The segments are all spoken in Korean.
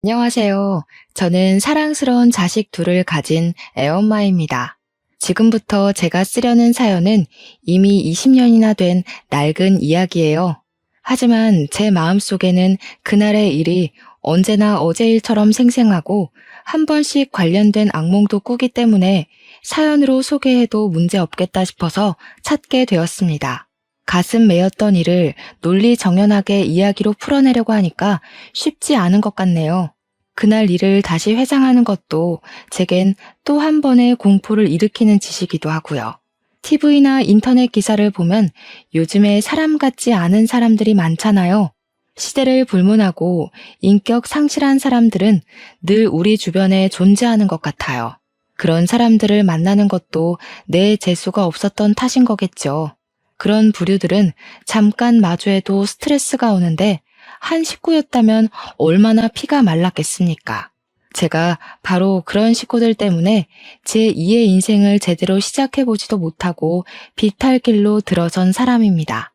안녕하세요. 저는 사랑스러운 자식 둘을 가진 애엄마입니다. 지금부터 제가 쓰려는 사연은 이미 20년이나 된 낡은 이야기예요. 하지만 제 마음속에는 그날의 일이 언제나 어제 일처럼 생생하고 한 번씩 관련된 악몽도 꾸기 때문에 사연으로 소개해도 문제 없겠다 싶어서 찾게 되었습니다. 가슴 메였던 일을 논리정연하게 이야기로 풀어내려고 하니까 쉽지 않은 것 같네요. 그날 일을 다시 회상하는 것도 제겐 또 한 번의 공포를 일으키는 짓이기도 하고요. TV나 인터넷 기사를 보면 요즘에 사람 같지 않은 사람들이 많잖아요. 시대를 불문하고 인격 상실한 사람들은 늘 우리 주변에 존재하는 것 같아요. 그런 사람들을 만나는 것도 내 재수가 없었던 탓인 거겠죠. 그런 부류들은 잠깐 마주해도 스트레스가 오는데 한 식구였다면 얼마나 피가 말랐겠습니까? 제가 바로 그런 식구들 때문에 제2의 인생을 제대로 시작해보지도 못하고 비탈길로 들어선 사람입니다.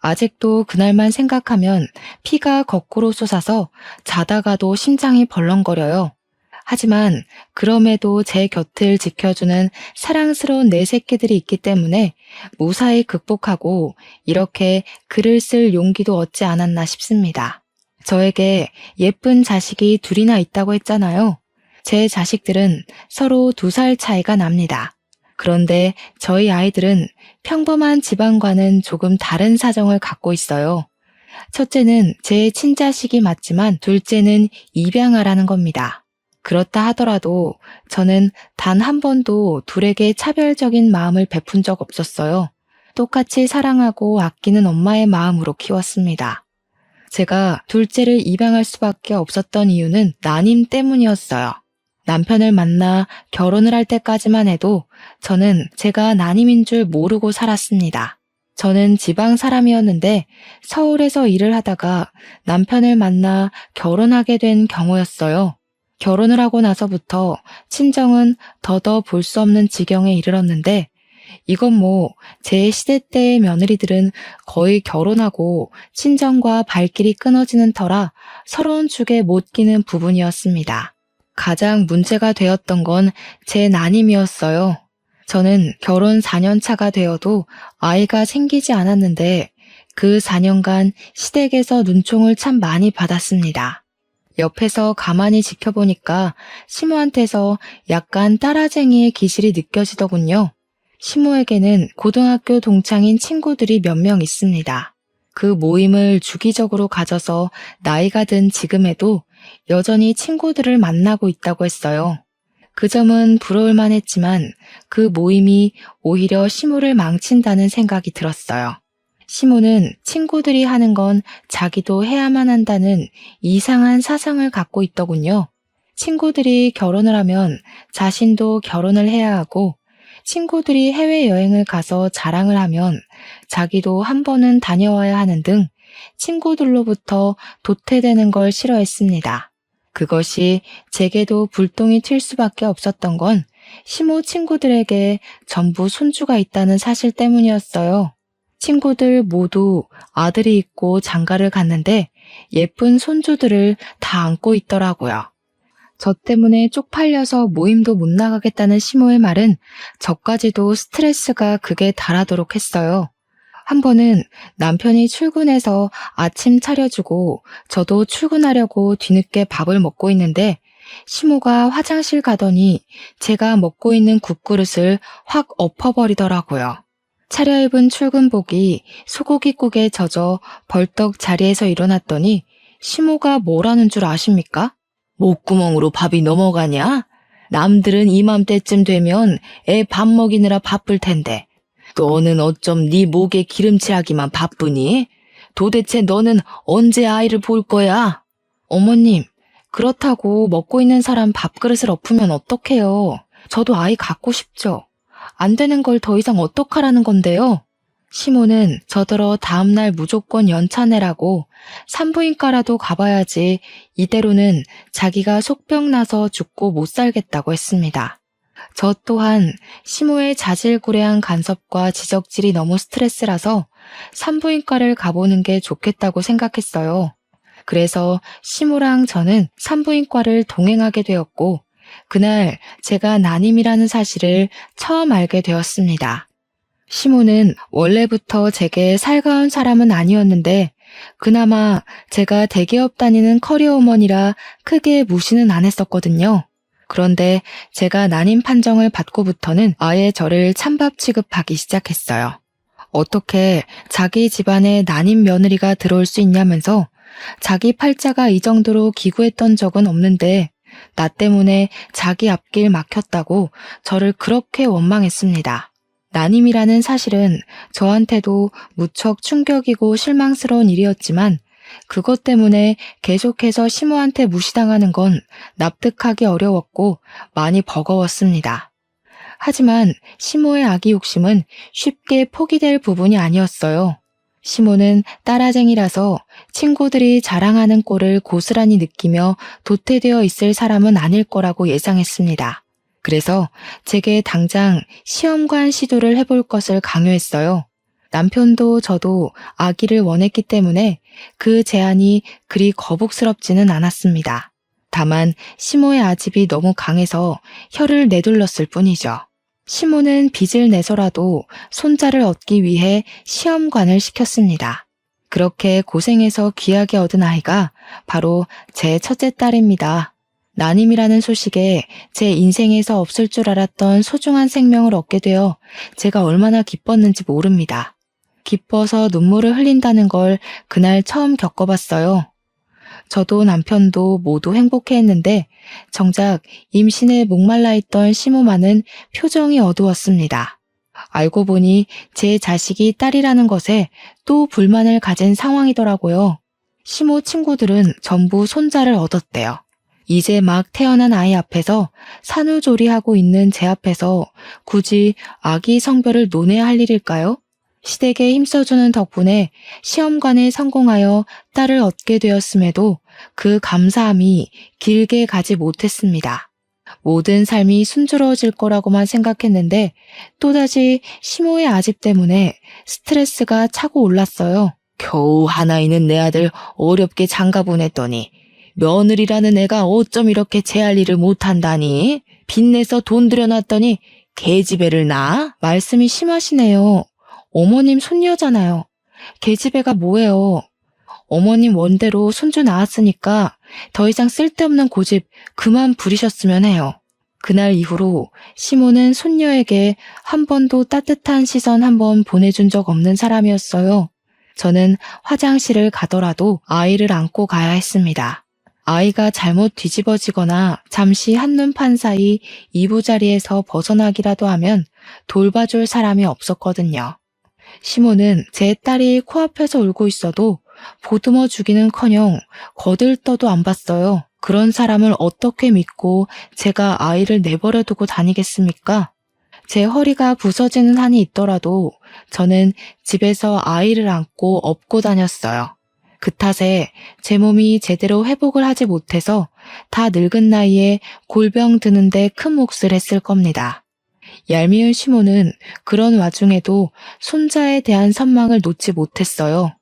아직도 그날만 생각하면 피가 거꾸로 솟아서 자다가도 심장이 벌렁거려요. 하지만 그럼에도 제 곁을 지켜주는 사랑스러운 내 새끼들이 있기 때문에 무사히 극복하고 이렇게 글을 쓸 용기도 얻지 않았나 싶습니다. 저에게 예쁜 자식이 둘이나 있다고 했잖아요. 제 자식들은 서로 2살 차이가 납니다. 그런데 저희 아이들은 평범한 집안과는 조금 다른 사정을 갖고 있어요. 첫째는 제 친자식이 맞지만 둘째는 입양아라는 겁니다. 그렇다 하더라도 저는 단 한 번도 둘에게 차별적인 마음을 베푼 적 없었어요. 똑같이 사랑하고 아끼는 엄마의 마음으로 키웠습니다. 제가 둘째를 입양할 수밖에 없었던 이유는 난임 때문이었어요. 남편을 만나 결혼을 할 때까지만 해도 저는 제가 난임인 줄 모르고 살았습니다. 저는 지방 사람이었는데 서울에서 일을 하다가 남편을 만나 결혼하게 된 경우였어요. 결혼을 하고 나서부터 친정은 더더 볼 수 없는 지경에 이르렀는데 이건 뭐 제 시대 때의 며느리들은 거의 결혼하고 친정과 발길이 끊어지는 터라 서러운 축에 못 끼는 부분이었습니다. 가장 문제가 되었던 건 제 난임이었어요. 저는 결혼 4년 차가 되어도 아이가 생기지 않았는데 그 4년간 시댁에서 눈총을 참 많이 받았습니다. 옆에서 가만히 지켜보니까 시모한테서 약간 따라쟁이의 기질이 느껴지더군요. 시모에게는 고등학교 동창인 친구들이 몇 명 있습니다. 그 모임을 주기적으로 가져서 나이가 든 지금에도 여전히 친구들을 만나고 있다고 했어요. 그 점은 부러울만 했지만 그 모임이 오히려 시모를 망친다는 생각이 들었어요. 시모는 친구들이 하는 건 자기도 해야만 한다는 이상한 사상을 갖고 있더군요. 친구들이 결혼을 하면 자신도 결혼을 해야 하고 친구들이 해외여행을 가서 자랑을 하면 자기도 한 번은 다녀와야 하는 등 친구들로부터 도태되는 걸 싫어했습니다. 그것이 제게도 불똥이 튈 수밖에 없었던 건 시모 친구들에게 전부 손주가 있다는 사실 때문이었어요. 친구들 모두 아들이 있고 장가를 갔는데 예쁜 손주들을 다 안고 있더라고요. 저 때문에 쪽팔려서 모임도 못 나가겠다는 시모의 말은 저까지도 스트레스가 극에 달하도록 했어요. 한 번은 남편이 출근해서 아침 차려주고 저도 출근하려고 뒤늦게 밥을 먹고 있는데 시모가 화장실 가더니 제가 먹고 있는 국그릇을 확 엎어버리더라고요. 차려입은 출근복이 소고기국에 젖어 벌떡 자리에서 일어났더니 시모가 뭐라는 줄 아십니까? 목구멍으로 밥이 넘어가냐? 남들은 이맘때쯤 되면 애 밥 먹이느라 바쁠 텐데 너는 어쩜 네 목에 기름칠하기만 바쁘니? 도대체 너는 언제 아이를 볼 거야? 어머님, 그렇다고 먹고 있는 사람 밥그릇을 엎으면 어떡해요? 저도 아이 갖고 싶죠. 안 되는 걸 더 이상 어떡하라는 건데요? 시모는 저더러 다음날 무조건 연차 내라고 산부인과라도 가봐야지 이대로는 자기가 속병 나서 죽고 못 살겠다고 했습니다. 저 또한 시모의 자질구레한 간섭과 지적질이 너무 스트레스라서 산부인과를 가보는 게 좋겠다고 생각했어요. 그래서 시모랑 저는 산부인과를 동행하게 되었고, 그날 제가 난임이라는 사실을 처음 알게 되었습니다. 시모는 원래부터 제게 살가운 사람은 아니었는데, 그나마 제가 대기업 다니는 커리어우먼이라 크게 무시는 안 했었거든요. 그런데 제가 난임 판정을 받고부터는 아예 저를 찬밥 취급하기 시작했어요. 어떻게 자기 집안에 난임 며느리가 들어올 수 있냐면서 자기 팔자가 이 정도로 기구했던 적은 없는데 나 때문에 자기 앞길 막혔다고 저를 그렇게 원망했습니다. 난임이라는 사실은 저한테도 무척 충격이고 실망스러운 일이었지만 그것 때문에 계속해서 시모한테 무시당하는 건 납득하기 어려웠고 많이 버거웠습니다. 하지만 시모의 아기 욕심은 쉽게 포기될 부분이 아니었어요. 시모는 따라쟁이라서 친구들이 자랑하는 꼴을 고스란히 느끼며 도태되어 있을 사람은 아닐 거라고 예상했습니다. 그래서 제게 당장 시험관 시도를 해볼 것을 강요했어요. 남편도 저도 아기를 원했기 때문에 그 제안이 그리 거북스럽지는 않았습니다. 다만 시모의 아집이 너무 강해서 혀를 내둘렀을 뿐이죠. 시모는 빚을 내서라도 손자를 얻기 위해 시험관을 시켰습니다. 그렇게 고생해서 귀하게 얻은 아이가 바로 제 첫째 딸입니다. 난임이라는 소식에 제 인생에서 없을 줄 알았던 소중한 생명을 얻게 되어 제가 얼마나 기뻤는지 모릅니다. 기뻐서 눈물을 흘린다는 걸 그날 처음 겪어봤어요. 저도 남편도 모두 행복해했는데 정작 임신에 목말라 있던 시모만은 표정이 어두웠습니다. 알고 보니 제 자식이 딸이라는 것에 또 불만을 가진 상황이더라고요. 시모 친구들은 전부 손자를 얻었대요. 이제 막 태어난 아이 앞에서 산후조리하고 있는 제 앞에서 굳이 아기 성별을 논해야 할 일일까요? 시댁에 힘써주는 덕분에 시험관에 성공하여 딸을 얻게 되었음에도 그 감사함이 길게 가지 못했습니다. 모든 삶이 순조로워질 거라고만 생각했는데 또다시 시모의 아집 때문에 스트레스가 차고 올랐어요. 겨우 하나 있는 내 아들 어렵게 장가 보냈더니 며느리라는 애가 어쩜 이렇게 제 할 일을 못한다니? 빚내서 돈 들여놨더니 계집애를 낳아? 말씀이 심하시네요. 어머님 손녀잖아요. 계집애가 뭐예요? 어머님 원대로 손주 낳았으니까 더 이상 쓸데없는 고집 그만 부리셨으면 해요. 그날 이후로 시모는 손녀에게 한 번도 따뜻한 시선 한 번 보내준 적 없는 사람이었어요. 저는 화장실을 가더라도 아이를 안고 가야 했습니다. 아이가 잘못 뒤집어지거나 잠시 한눈 판 사이 이부자리에서 벗어나기라도 하면 돌봐줄 사람이 없었거든요. 시모는 제 딸이 코앞에서 울고 있어도 보듬어 주기는커녕 거들떠도 안 봤어요. 그런 사람을 어떻게 믿고 제가 아이를 내버려 두고 다니겠습니까? 제 허리가 부서지는 한이 있더라도 저는 집에서 아이를 안고 업고 다녔어요. 그 탓에 제 몸이 제대로 회복을 하지 못해서 다 늙은 나이에 골병 드는데 큰 몫을 했을 겁니다. 얄미운 시모는 그런 와중에도 손자에 대한 선망을 놓지 못했어요.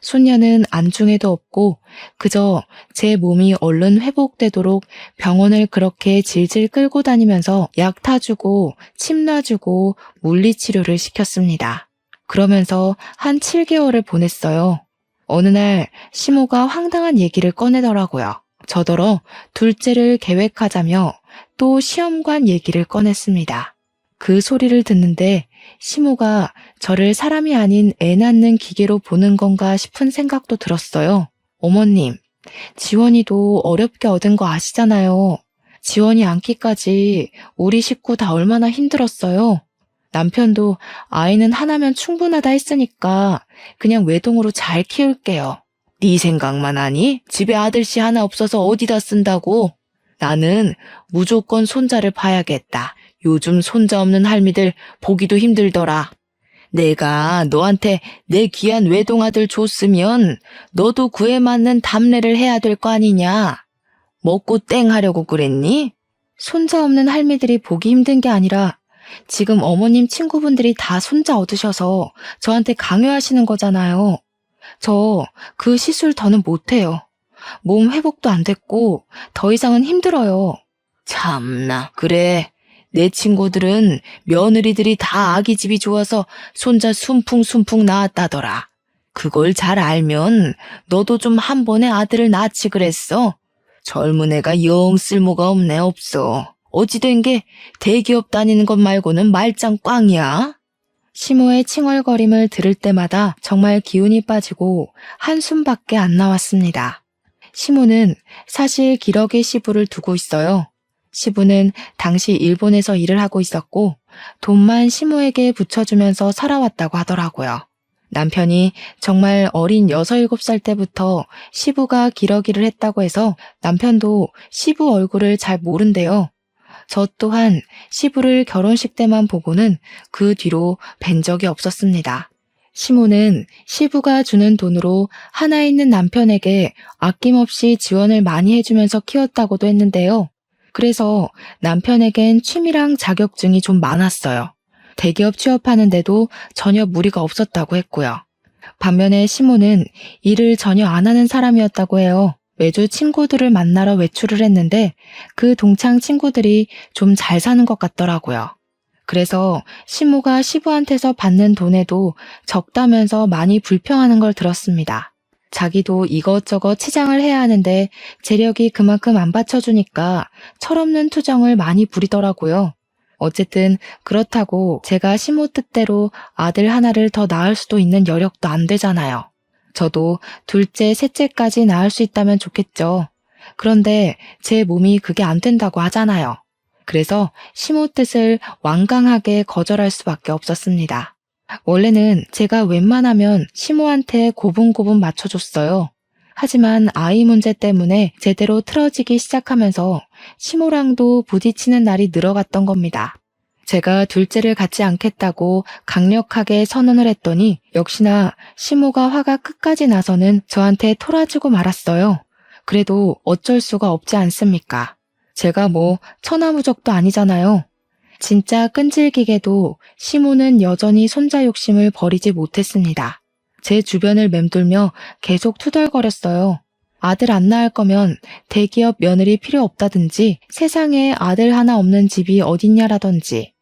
손녀는 안중에도 없고 그저 제 몸이 얼른 회복되도록 병원을 그렇게 질질 끌고 다니면서 약 타주고 침 놔주고 물리치료를 시켰습니다. 그러면서 한 7개월을 보냈어요. 어느 날 시모가 황당한 얘기를 꺼내더라고요. 저더러 둘째를 계획하자며 또 시험관 얘기를 꺼냈습니다. 그 소리를 듣는데 시모가 저를 사람이 아닌 애 낳는 기계로 보는 건가 싶은 생각도 들었어요. 어머님, 지원이도 어렵게 얻은 거 아시잖아요. 지원이 안기까지 우리 식구 다 얼마나 힘들었어요. 남편도 아이는 하나면 충분하다 했으니까 그냥 외동으로 잘 키울게요. 네 생각만 하니? 집에 아들씨 하나 없어서 어디다 쓴다고? 나는 무조건 손자를 봐야겠다. 요즘 손자 없는 할미들 보기도 힘들더라. 내가 너한테 내 귀한 외동아들 줬으면 너도 그에 맞는 답례를 해야 될 거 아니냐? 먹고 땡 하려고 그랬니? 손자 없는 할미들이 보기 힘든 게 아니라 지금 어머님 친구분들이 다 손자 얻으셔서 저한테 강요하시는 거잖아요. 저 그 시술 더는 못해요. 몸 회복도 안 됐고 더 이상은 힘들어요. 참나, 그래. 내 친구들은 며느리들이 다 아기 집이 좋아서 손자 순풍순풍 낳았다더라. 그걸 잘 알면 너도 좀 한 번에 아들을 낳지 그랬어. 젊은 애가 영 쓸모가 없네 없어. 어찌 된 게 대기업 다니는 것 말고는 말짱 꽝이야. 시모의 칭얼거림을 들을 때마다 정말 기운이 빠지고 한숨밖에 안 나왔습니다. 시모는 사실 기러기 시부를 두고 있어요. 시부는 당시 일본에서 일을 하고 있었고 돈만 시모에게 붙여주면서 살아왔다고 하더라고요. 남편이 정말 어린 6, 7살 때부터 시부가 기러기를 했다고 해서 남편도 시부 얼굴을 잘 모른대요. 저 또한 시부를 결혼식 때만 보고는 그 뒤로 뵌 적이 없었습니다. 시모는 시부가 주는 돈으로 하나 있는 남편에게 아낌없이 지원을 많이 해주면서 키웠다고도 했는데요. 그래서 남편에겐 취미랑 자격증이 좀 많았어요. 대기업 취업하는데도 전혀 무리가 없었다고 했고요. 반면에 시모는 일을 전혀 안 하는 사람이었다고 해요. 매주 친구들을 만나러 외출을 했는데 그 동창 친구들이 좀 잘 사는 것 같더라고요. 그래서 시모가 시부한테서 받는 돈에도 적다면서 많이 불평하는 걸 들었습니다. 자기도 이것저것 치장을 해야 하는데 재력이 그만큼 안 받쳐주니까 철없는 투정을 많이 부리더라고요. 어쨌든 그렇다고 제가 시모 뜻대로 아들 하나를 더 낳을 수도 있는 여력도 안 되잖아요. 저도 둘째, 셋째까지 낳을 수 있다면 좋겠죠. 그런데 제 몸이 그게 안 된다고 하잖아요. 그래서 시모 뜻을 완강하게 거절할 수밖에 없었습니다. 원래는 제가 웬만하면 시모한테 고분고분 맞춰줬어요. 하지만 아이 문제 때문에 제대로 틀어지기 시작하면서 시모랑도 부딪히는 날이 늘어갔던 겁니다. 제가 둘째를 갖지 않겠다고 강력하게 선언을 했더니 역시나 시모가 화가 끝까지 나서는 저한테 토라지고 말았어요. 그래도 어쩔 수가 없지 않습니까? 제가 뭐 천하무적도 아니잖아요. 진짜 끈질기게도 시모는 여전히 손자 욕심을 버리지 못했습니다. 제 주변을 맴돌며 계속 투덜거렸어요. 아들 안 낳을 거면 대기업 며느리 필요 없다든지 세상에 아들 하나 없는 집이 어딨냐라든지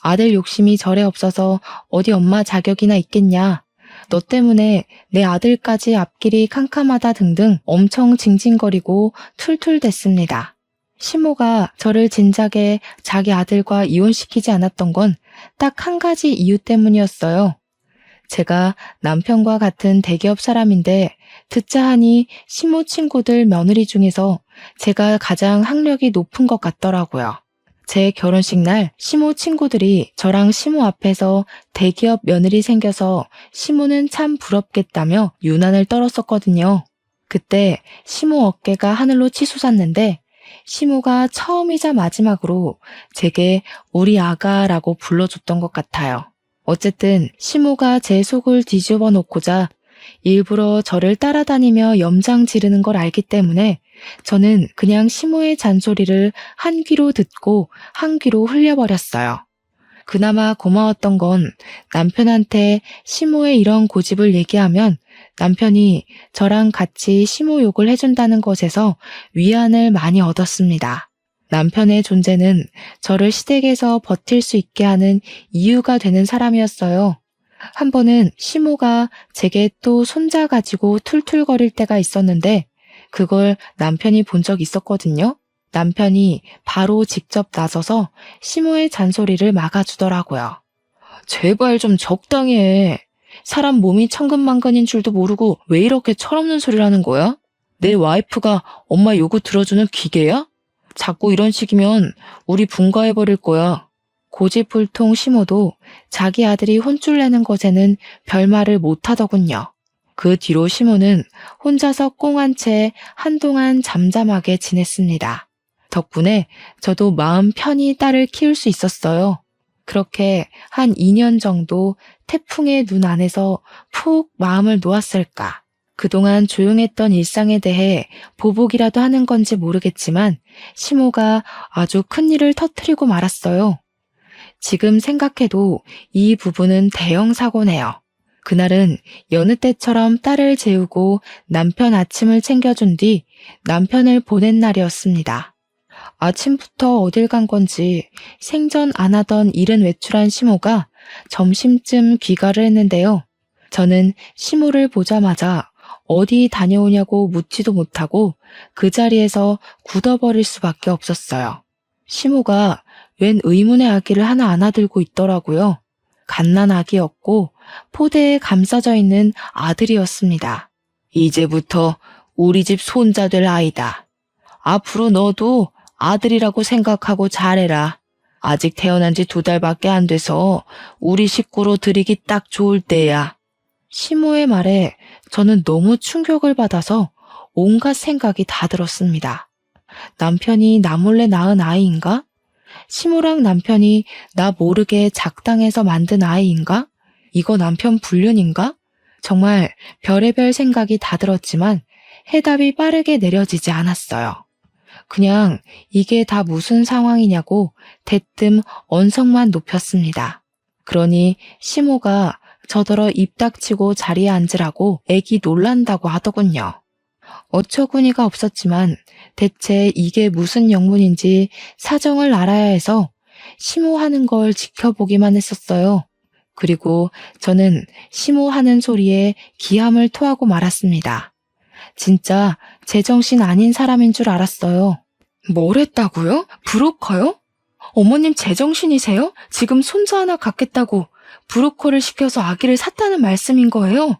아들 욕심이 절에 없어서 어디 엄마 자격이나 있겠냐. 너 때문에 내 아들까지 앞길이 캄캄하다 등등 엄청 징징거리고 툴툴댔습니다. 시모가 저를 진작에 자기 아들과 이혼시키지 않았던 건 딱 한 가지 이유 때문이었어요. 제가 남편과 같은 대기업 사람인데 듣자 하니 시모 친구들 며느리 중에서 제가 가장 학력이 높은 것 같더라고요. 제 결혼식 날 시모 친구들이 저랑 시모 앞에서 대기업 며느리 생겨서 시모는 참 부럽겠다며 유난을 떨었었거든요. 그때 시모 어깨가 하늘로 치솟았는데 시모가 처음이자 마지막으로 제게 우리 아가라고 불러줬던 것 같아요. 어쨌든 시모가 제 속을 뒤집어 놓고자 일부러 저를 따라다니며 염장 지르는 걸 알기 때문에 저는 그냥 시모의 잔소리를 한 귀로 듣고 한 귀로 흘려버렸어요. 그나마 고마웠던 건 남편한테 시모의 이런 고집을 얘기하면 남편이 저랑 같이 시모 욕을 해준다는 것에서 위안을 많이 얻었습니다. 남편의 존재는 저를 시댁에서 버틸 수 있게 하는 이유가 되는 사람이었어요. 한 번은 시모가 제게 또 손자 가지고 툴툴거릴 때가 있었는데 그걸 남편이 본 적 있었거든요. 남편이 바로 직접 나서서 시모의 잔소리를 막아주더라고요. 제발 좀 적당히 해. 사람 몸이 천근만근인 줄도 모르고 왜 이렇게 철없는 소리를 하는 거야? 내 와이프가 엄마 요구 들어주는 기계야? 자꾸 이런 식이면 우리 분가해버릴 거야. 고집불통 시모도 자기 아들이 혼쭐 내는 것에는 별말을 못하더군요. 그 뒤로 시모는 혼자서 꽁한 채 한동안 잠잠하게 지냈습니다. 덕분에 저도 마음 편히 딸을 키울 수 있었어요. 그렇게 한 2년 정도 태풍의 눈 안에서 푹 마음을 놓았을까. 그동안 조용했던 일상에 대해 보복이라도 하는 건지 모르겠지만 시모가 아주 큰일을 터뜨리고 말았어요. 지금 생각해도 이 부분은 대형 사고네요. 그날은 여느 때처럼 딸을 재우고 남편 아침을 챙겨준 뒤 남편을 보낸 날이었습니다. 아침부터 어딜 간 건지 생전 안 하던 일은 외출한 시모가 점심쯤 귀가를 했는데요. 저는 시모를 보자마자 어디 다녀오냐고 묻지도 못하고 그 자리에서 굳어버릴 수밖에 없었어요. 시모가 웬 의문의 아기를 하나 안아들고 있더라고요. 갓난아기였고 포대에 감싸져 있는 아들이었습니다. 이제부터 우리 집 손자 될 아이다. 앞으로 너도 아들이라고 생각하고 잘해라. 아직 태어난 지 2달밖에 안 돼서 우리 식구로 들이기 딱 좋을 때야. 시모의 말에 저는 너무 충격을 받아서 온갖 생각이 다 들었습니다. 남편이 나 몰래 낳은 아이인가? 시모랑 남편이 나 모르게 작당해서 만든 아이인가? 이거 남편 불륜인가? 정말 별의별 생각이 다 들었지만 해답이 빠르게 내려지지 않았어요. 그냥 이게 다 무슨 상황이냐고 대뜸 언성만 높였습니다. 그러니 시모가 저더러 입 닥치고 자리에 앉으라고 애기 놀란다고 하더군요. 어처구니가 없었지만 대체 이게 무슨 영문인지 사정을 알아야 해서 시모하는 걸 지켜보기만 했었어요. 그리고 저는 시모하는 소리에 기함을 토하고 말았습니다. 진짜 제정신 아닌 사람인 줄 알았어요. 뭘 했다고요? 브로커요? 어머님 제정신이세요? 지금 손자 하나 갖겠다고 브로커를 시켜서 아기를 샀다는 말씀인 거예요?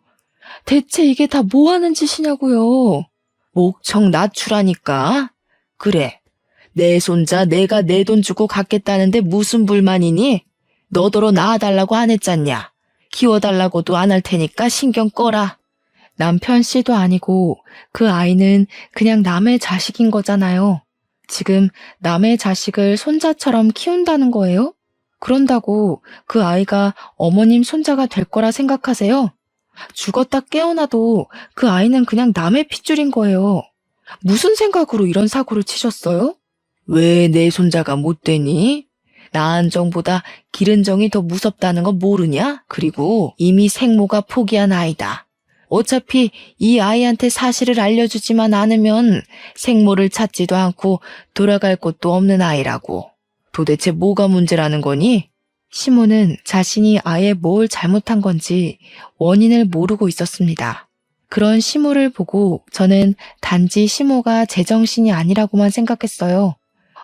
대체 이게 다 뭐 하는 짓이냐고요? 목청 낮추라니까. 그래, 내 손자 내가 내 돈 주고 갖겠다는데 무슨 불만이니? 너더러 낳아달라고 안 했잖냐? 키워달라고도 안 할 테니까 신경 꺼라. 남편 씨도 아니고 그 아이는 그냥 남의 자식인 거잖아요. 지금 남의 자식을 손자처럼 키운다는 거예요? 그런다고 그 아이가 어머님 손자가 될 거라 생각하세요? 죽었다 깨어나도 그 아이는 그냥 남의 핏줄인 거예요. 무슨 생각으로 이런 사고를 치셨어요? 왜 내 손자가 못 되니? 낳은 정보다 기른 정이 더 무섭다는 거 모르냐? 그리고 이미 생모가 포기한 아이다. 어차피 이 아이한테 사실을 알려주지만 않으면 생모를 찾지도 않고 돌아갈 곳도 없는 아이라고. 도대체 뭐가 문제라는 거니? 시모는 자신이 아예 뭘 잘못한 건지 원인을 모르고 있었습니다. 그런 시모를 보고 저는 단지 시모가 제정신이 아니라고만 생각했어요.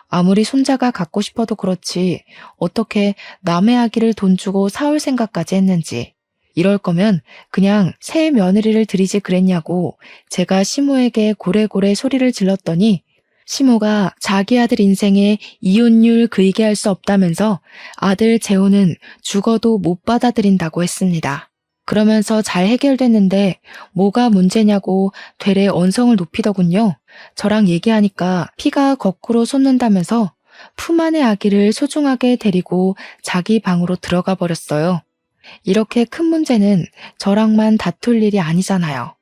아무리 손자가 갖고 싶어도 그렇지 어떻게 남의 아기를 돈 주고 사올 생각까지 했는지. 이럴 거면 그냥 새 며느리를 들이지 그랬냐고 제가 시모에게 고래고래 소리를 질렀더니 시모가 자기 아들 인생에 이혼율 그이게 할 수 없다면서 아들 재혼은 죽어도 못 받아들인다고 했습니다. 그러면서 잘 해결됐는데 뭐가 문제냐고 되레 언성을 높이더군요. 저랑 얘기하니까 피가 거꾸로 솟는다면서 품 안의 아기를 소중하게 데리고 자기 방으로 들어가 버렸어요. 이렇게 큰 문제는 저랑만 다툴 일이 아니잖아요.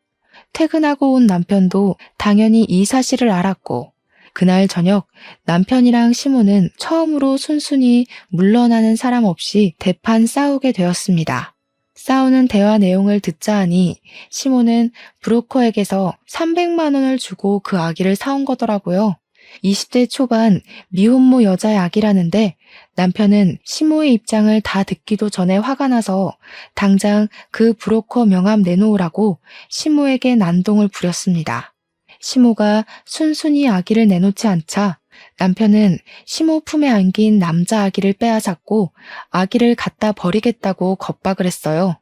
퇴근하고 온 남편도 당연히 이 사실을 알았고 그날 저녁 남편이랑 시모는 처음으로 순순히 물러나는 사람 없이 대판 싸우게 되었습니다. 싸우는 대화 내용을 듣자 하니 시모는 브로커에게서 300만 원을 주고 그 아기를 사온 거더라고요. 20대 초반 미혼모 여자의 아기라는데 남편은 시모의 입장을 다 듣기도 전에 화가 나서 당장 그 브로커 명함 내놓으라고 시모에게 난동을 부렸습니다. 시모가 순순히 아기를 내놓지 않자 남편은 시모 품에 안긴 남자 아기를 빼앗았고 아기를 갖다 버리겠다고 겁박을 했어요.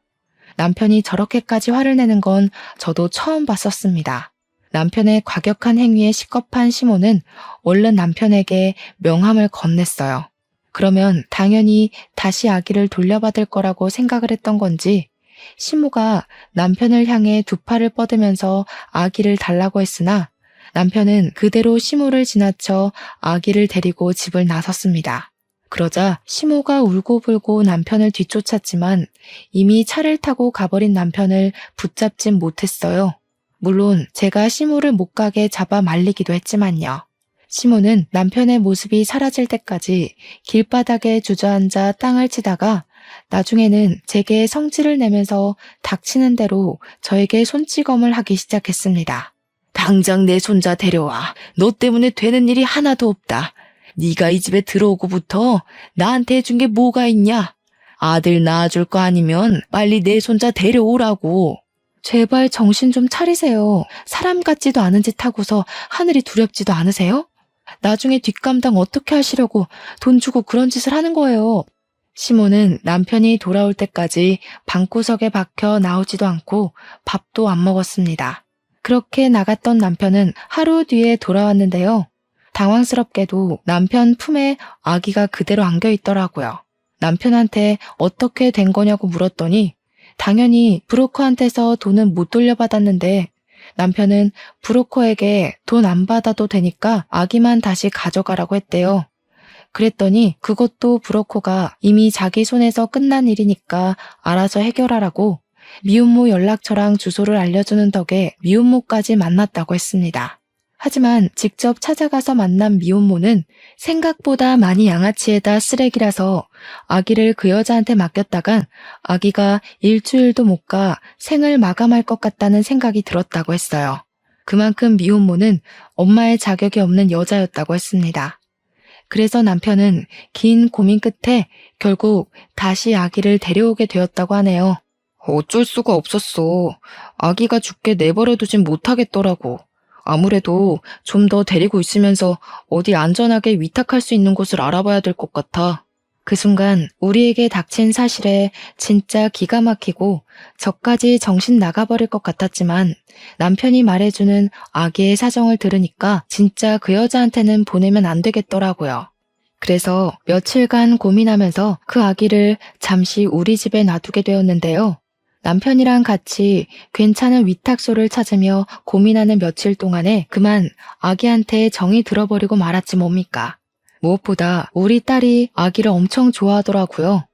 남편이 저렇게까지 화를 내는 건 저도 처음 봤었습니다. 남편의 과격한 행위에 식겁한 시모는 얼른 남편에게 명함을 건넸어요. 그러면 당연히 다시 아기를 돌려받을 거라고 생각을 했던 건지 시모가 남편을 향해 두 팔을 뻗으면서 아기를 달라고 했으나 남편은 그대로 시모를 지나쳐 아기를 데리고 집을 나섰습니다. 그러자 시모가 울고불고 남편을 뒤쫓았지만 이미 차를 타고 가버린 남편을 붙잡진 못했어요. 물론 제가 시모를 못 가게 잡아 말리기도 했지만요. 시모는 남편의 모습이 사라질 때까지 길바닥에 주저앉아 땅을 치다가 나중에는 제게 성질을 내면서 닥치는 대로 저에게 손찌검을 하기 시작했습니다. 당장 내 손자 데려와. 너 때문에 되는 일이 하나도 없다. 네가 이 집에 들어오고부터 나한테 해준 게 뭐가 있냐? 아들 낳아줄 거 아니면 빨리 내 손자 데려오라고. 제발 정신 좀 차리세요. 사람 같지도 않은 짓 하고서 하늘이 두렵지도 않으세요? 나중에 뒷감당 어떻게 하시려고 돈 주고 그런 짓을 하는 거예요. 시모는 남편이 돌아올 때까지 방구석에 박혀 나오지도 않고 밥도 안 먹었습니다. 그렇게 나갔던 남편은 하루 뒤에 돌아왔는데요. 당황스럽게도 남편 품에 아기가 그대로 안겨 있더라고요. 남편한테 어떻게 된 거냐고 물었더니 당연히 브로커한테서 돈은 못 돌려받았는데 남편은 브로커에게 돈 안 받아도 되니까 아기만 다시 가져가라고 했대요. 그랬더니 그것도 브로커가 이미 자기 손에서 끝난 일이니까 알아서 해결하라고 미혼모 연락처랑 주소를 알려주는 덕에 미혼모까지 만났다고 했습니다. 하지만 직접 찾아가서 만난 미혼모는 생각보다 많이 양아치에다 쓰레기라서 아기를 그 여자한테 맡겼다간 아기가 일주일도 못 가 생을 마감할 것 같다는 생각이 들었다고 했어요. 그만큼 미혼모는 엄마의 자격이 없는 여자였다고 했습니다. 그래서 남편은 긴 고민 끝에 결국 다시 아기를 데려오게 되었다고 하네요. 어쩔 수가 없었어. 아기가 죽게 내버려두진 못하겠더라고. 아무래도 좀 더 데리고 있으면서 어디 안전하게 위탁할 수 있는 곳을 알아봐야 될 것 같아. 그 순간 우리에게 닥친 사실에 진짜 기가 막히고 저까지 정신 나가버릴 것 같았지만 남편이 말해주는 아기의 사정을 들으니까 진짜 그 여자한테는 보내면 안 되겠더라고요. 그래서 며칠간 고민하면서 그 아기를 잠시 우리 집에 놔두게 되었는데요. 남편이랑 같이 괜찮은 위탁소를 찾으며 고민하는 며칠 동안에 그만 아기한테 정이 들어버리고 말았지 뭡니까. 무엇보다 우리 딸이 아기를 엄청 좋아하더라고요.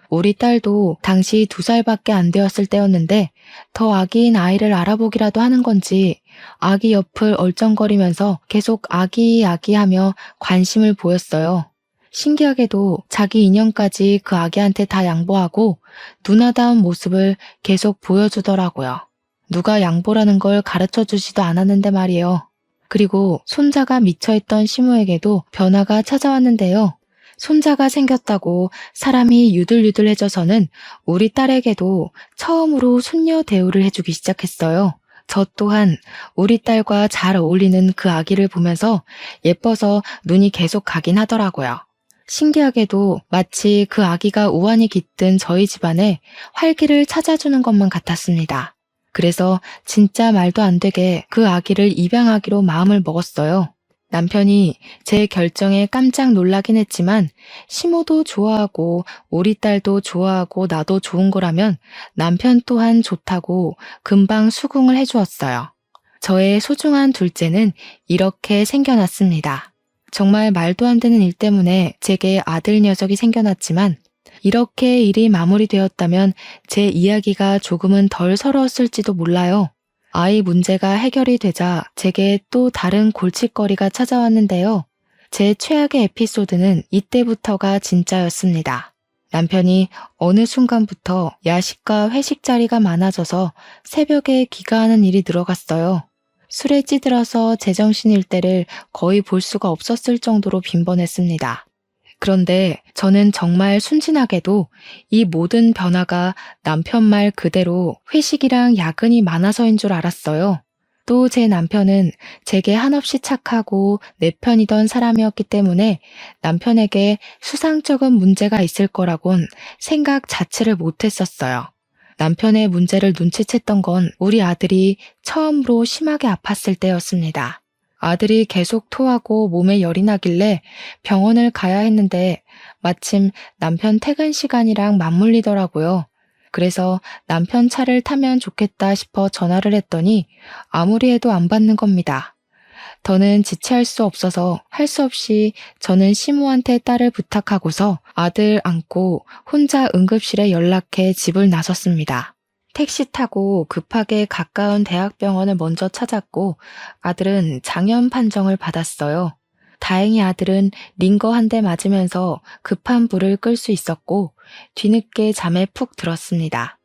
우리 딸도 당시 2살밖에 안 되었을 때였는데 더 아기인 아이를 알아보기라도 하는 건지 아기 옆을 얼쩡거리면서 계속 아기 하며 관심을 보였어요. 신기하게도 자기 인형까지 그 아기한테 다 양보하고 누나다운 모습을 계속 보여주더라고요. 누가 양보라는 걸 가르쳐 주지도 않았는데 말이에요. 그리고 손자가 미쳐있던 시모에게도 변화가 찾아왔는데요. 손자가 생겼다고 사람이 유들유들해져서는 우리 딸에게도 처음으로 손녀 대우를 해주기 시작했어요. 저 또한 우리 딸과 잘 어울리는 그 아기를 보면서 예뻐서 눈이 계속 가긴 하더라고요. 신기하게도 마치 그 아기가 우환이 깃든 저희 집안에 활기를 찾아주는 것만 같았습니다. 그래서 진짜 말도 안 되게 그 아기를 입양하기로 마음을 먹었어요. 남편이 제 결정에 깜짝 놀라긴 했지만 시모도 좋아하고 우리 딸도 좋아하고 나도 좋은 거라면 남편 또한 좋다고 금방 수긍을 해주었어요. 저의 소중한 둘째는 이렇게 생겨났습니다. 정말 말도 안 되는 일 때문에 제게 아들 녀석이 생겨났지만 이렇게 일이 마무리되었다면 제 이야기가 조금은 덜 서러웠을지도 몰라요. 아이 문제가 해결이 되자 제게 또 다른 골칫거리가 찾아왔는데요. 제 최악의 에피소드는 이때부터가 진짜였습니다. 남편이 어느 순간부터 야식과 회식 자리가 많아져서 새벽에 귀가하는 일이 늘어갔어요. 술에 찌들어서 제정신일 때를 거의 볼 수가 없었을 정도로 빈번했습니다. 그런데 저는 정말 순진하게도 이 모든 변화가 남편 말 그대로 회식이랑 야근이 많아서인 줄 알았어요. 또 제 남편은 제게 한없이 착하고 내 편이던 사람이었기 때문에 남편에게 수상쩍은 문제가 있을 거라곤 생각 자체를 못했었어요. 남편의 문제를 눈치챘던 건 우리 아들이 처음으로 심하게 아팠을 때였습니다. 아들이 계속 토하고 몸에 열이 나길래 병원을 가야 했는데 마침 남편 퇴근 시간이랑 맞물리더라고요. 그래서 남편 차를 타면 좋겠다 싶어 전화를 했더니 아무리 해도 안 받는 겁니다. 더는 지체할 수 없어서 할 수 없이 저는 시모한테 딸을 부탁하고서 아들 안고 혼자 응급실에 연락해 집을 나섰습니다. 택시 타고 급하게 가까운 대학병원을 먼저 찾았고 아들은 장염 판정을 받았어요. 다행히 아들은 링거 한 대 맞으면서 급한 불을 끌 수 있었고 뒤늦게 잠에 푹 들었습니다.